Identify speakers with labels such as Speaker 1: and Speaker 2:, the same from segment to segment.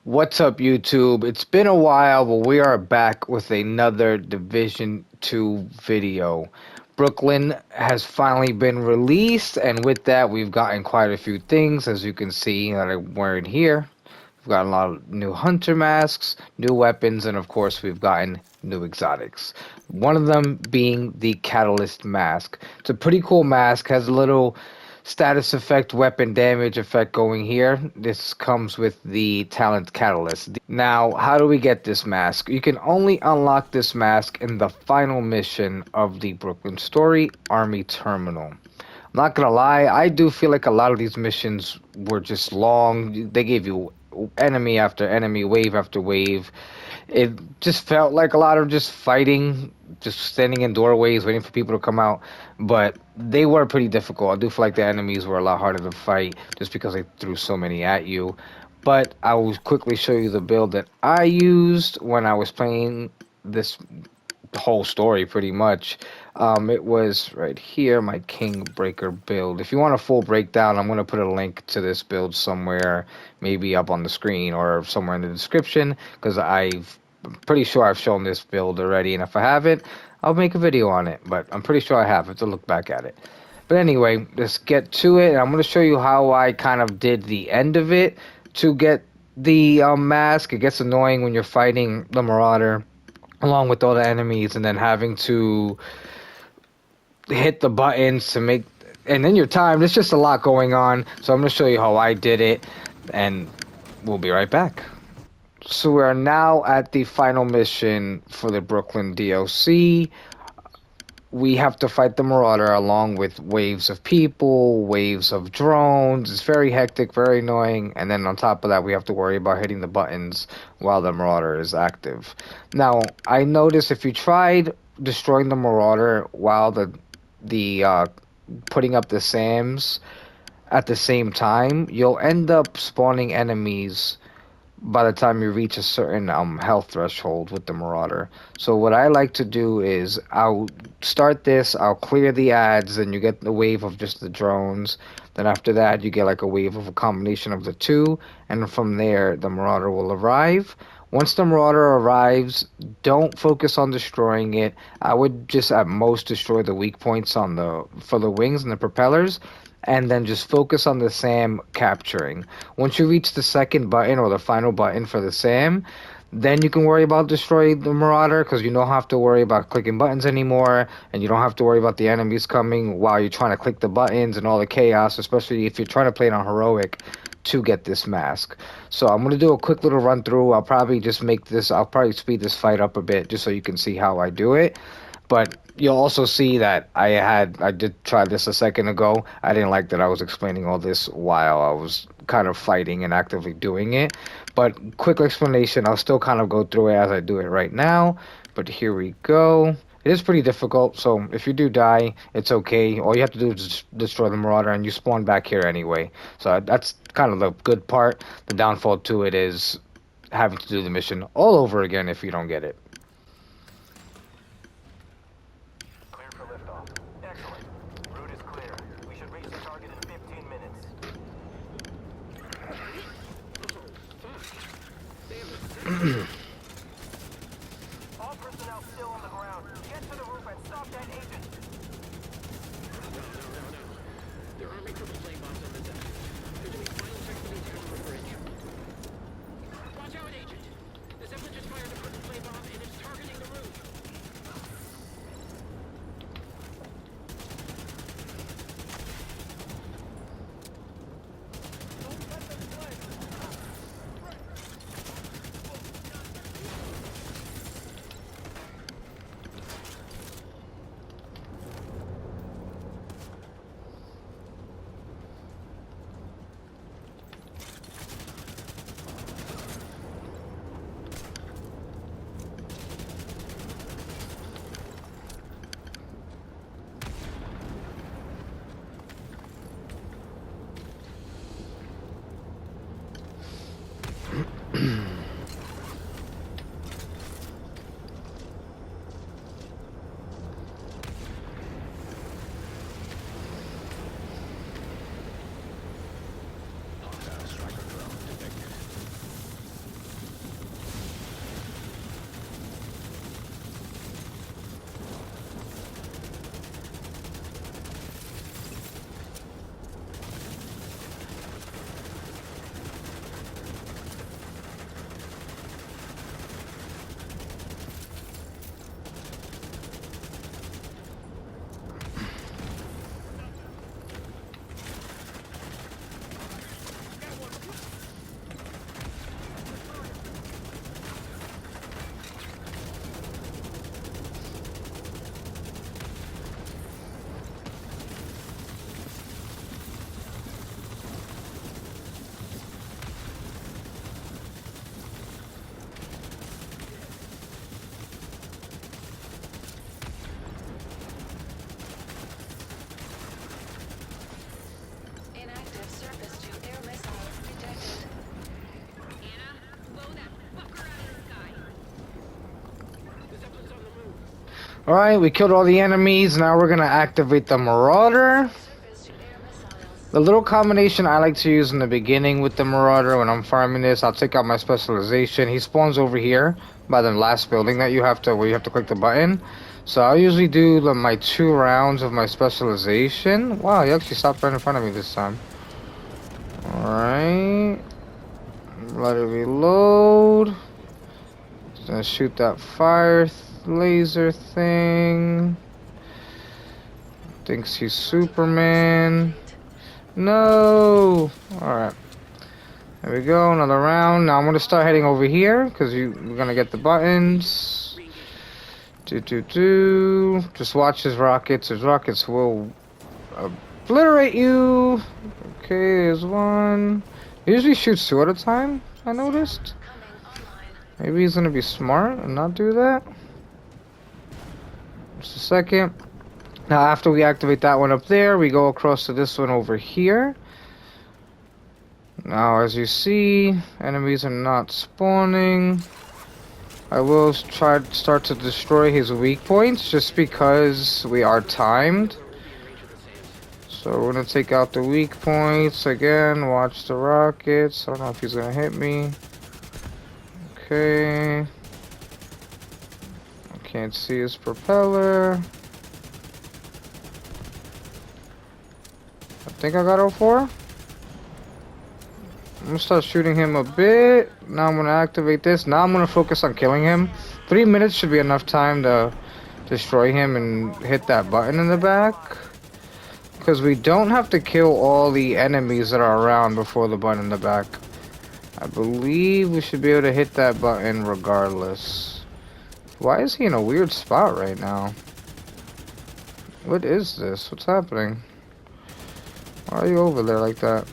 Speaker 1: What's up, YouTube? It's been a while, but we are back with another Division 2 video. Brooklyn has finally been released, and with that, we've gotten quite a few things, as you can see that I'm wearing here. We've got a lot of new hunter masks, new weapons, and of course, we've gotten new exotics. One of them being the Catalyst mask. It's a pretty cool mask, has a little status effect, weapon damage effect going here. This comes with the talent Catalyst. Now, how do we get this mask? You can only unlock this mask in the final mission of the Brooklyn Story Army Terminal. I'm not gonna lie, I do feel like a lot of these missions were just long. They gave you enemy after enemy, wave after wave. It just felt like a lot of just fighting, just standing in doorways, waiting for people to come out. But they were pretty difficult. I do feel like the enemies were a lot harder to fight just because they threw so many at you. But I will quickly show you the build that I used when I was playing this whole story pretty much. It was right here, my King Breaker build. If you want a full breakdown, I'm going to put a link to this build somewhere, maybe up on the screen or somewhere in the description, because I'm pretty sure I've shown this build already, and if I haven't, I'll make a video on it, but I'm pretty sure I have to look back at it. But anyway, let's get to it. I'm going to show you how I kind of did the end of it to get the mask. It gets annoying when you're fighting the Marauder along with all the enemies and then having to hit the buttons to make and then your time. There's just a lot going on, so I'm going to show you how I did it, and we'll be right back. So we are now at the final mission for the Brooklyn DLC. We have to fight the Marauder along with waves of people, waves of drones. It's very hectic, very annoying, and then on top of that, we have to worry about hitting the buttons while the Marauder is active. Now, I noticed if you tried destroying the Marauder while the putting up the SAMs at the same time, you'll end up spawning enemies by the time you reach a certain health threshold with the Marauder. So what I like to do is I'll start this, I'll clear the ads, and you get the wave of just the drones. Then after that, you get like a wave of a combination of the two, and from there, the Marauder will arrive. Once the Marauder arrives, don't focus on destroying it. I would just at most destroy the weak points on for the wings and the propellers, and then just focus on the SAM capturing. Once you reach the second button or the final button for the SAM, then you can worry about destroying the Marauder, because you don't have to worry about clicking buttons anymore, and you don't have to worry about the enemies coming while you're trying to click the buttons and all the chaos, especially if you're trying to play it on heroic to get this mask. So I'm going to do a quick little run through. I'll probably speed this fight up a bit just so you can see how I do it. But you'll also see that I did try this a second ago. I didn't like that I was explaining all this while I was kind of fighting and actively doing it. But quick explanation, I'll still kind of go through it as I do it right now. But here we go. It is pretty difficult, so if you do die, it's okay. All you have to do is just destroy the Marauder, and you spawn back here anyway. So that's kind of the good part. The downfall to it is having to do the mission all over again if you don't get it.
Speaker 2: Clear for liftoff. Excellent. Route is clear. We should reach the target in 15 minutes. All personnel still on the ground. Get to the roof and stop that agent.
Speaker 3: There are army triple flame bombs on the deck. They're doing final checks to the terminal bridge. Watch out, agent! The Zeppelin just fired a triple flame bomb and it's targeting the roof.
Speaker 1: Alright, we killed all the enemies. Now we're gonna activate the Marauder. The little combination I like to use in the beginning with the Marauder when I'm farming this, I'll take out my specialization. He spawns over here by the last building that you have to, where you have to click the button. So I'll usually do my 2 rounds of my specialization. Wow, he actually stopped right in front of me this time. Alright. Let it reload. Just gonna shoot that fire laser thing. Thinks he's Superman. No! Alright. There we go, another round. Now I'm gonna start heading over here, because we're gonna get the buttons. Just watch his rockets. His rockets will obliterate you. Okay, there's one. He usually shoots 2 at a time, I noticed. Maybe he's gonna be smart and not do that. Just a second. Now after we activate that one up there, we go across to this one over here. Now as you see, enemies are not spawning. I will start to destroy his weak points just because we are timed. So we're gonna take out the weak points again. Watch the rockets. I don't know if he's gonna hit me. Okay. I can't see his propeller. I think I got 04. I'm gonna start shooting him a bit. Now I'm gonna activate this. Now I'm gonna focus on killing him. 3 minutes should be enough time to destroy him and hit that button in the back. Because we don't have to kill all the enemies that are around before the button in the back. I believe we should be able to hit that button regardless. Why is he in a weird spot right now? What is this? What's happening? Why are you over there like that?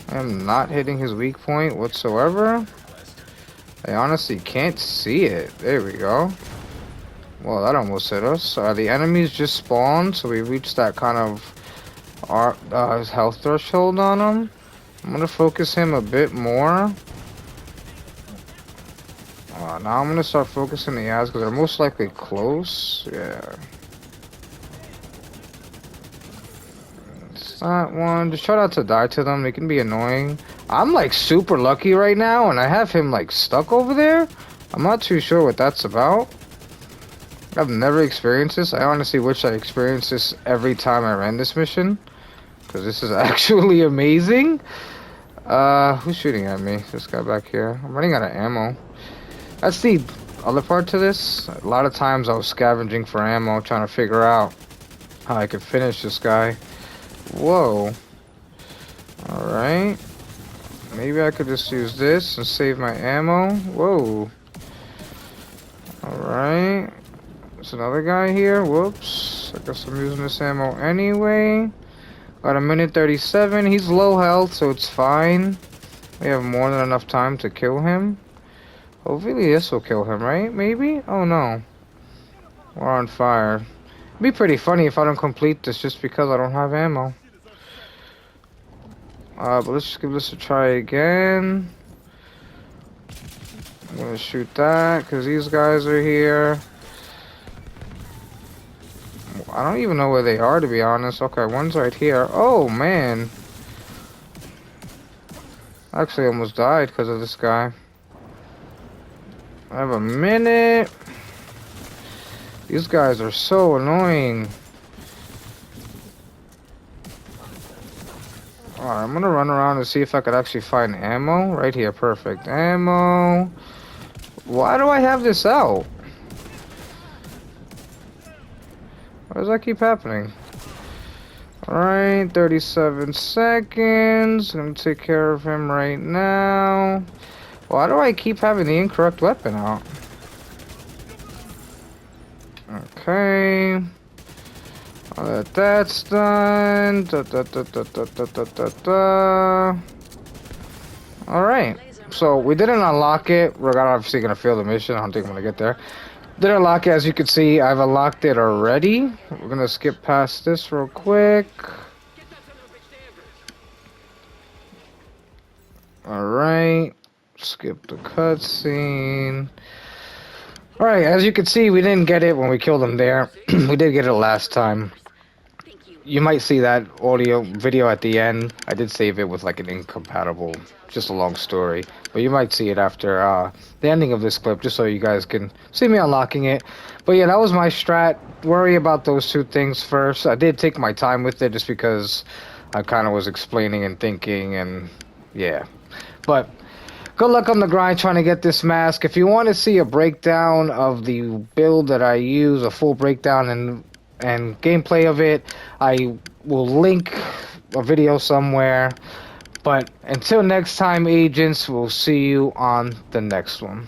Speaker 1: I am not hitting his weak point whatsoever. I honestly can't see it. There we go. Well, that almost hit us. The enemies just spawned, so we reached that kind of health threshold on him. I'm gonna focus him a bit more. Now I'm gonna start focusing the ads because they're most likely close. Yeah. It's that one. Just try not to die to them. They can be annoying. I'm like super lucky right now, and I have him like stuck over there. I'm not too sure what that's about. I've never experienced this. I honestly wish I experienced this every time I ran this mission, because this is actually amazing. Who's shooting at me? This guy back here. I'm running out of ammo. That's the other part to this. A lot of times I was scavenging for ammo, trying to figure out how I could finish this guy. Whoa. Alright. Maybe I could just use this and save my ammo. Whoa. Alright. There's another guy here. Whoops. I guess I'm using this ammo anyway. Got a minute 37. He's low health, so it's fine. We have more than enough time to kill him. Hopefully this will kill him, right? Maybe? Oh no. We're on fire. It'd be pretty funny if I don't complete this just because I don't have ammo. But let's just give this a try again. I'm gonna shoot that because these guys are here. I don't even know where they are, to be honest. Okay, one's right here. Oh, man. I actually almost died because of this guy. I have a minute. These guys are so annoying. Alright, I'm gonna run around and see if I could actually find ammo. Right here, perfect. Ammo. Why do I have this out? Why does that keep happening? Alright, 37 seconds. Gonna take care of him right now. Why do I keep having the incorrect weapon out? Okay. Now that that's done. Alright. So we didn't unlock it. We're obviously gonna fail the mission. I don't think I'm gonna get there. Didn't unlock it, as you can see. I've unlocked it already. We're gonna skip past this real quick. Alright. Skip the cutscene. Alright, as you can see, we didn't get it when we killed him there. We did get it last time.
Speaker 3: Thank you.
Speaker 1: You might see that audio video at the end. I did save it with like an incompatible, just a long story. But you might see it after the ending of this clip, just so you guys can see me unlocking it. But yeah, that was my strat. Worry about those two things first. I did take my time with it just because I kind of was explaining and thinking and yeah. But good luck on the grind trying to get this mask. If you want to see a breakdown of the build that I use, a full breakdown and gameplay of it, I will link a video somewhere. But until next time, agents, we'll see you on the next one.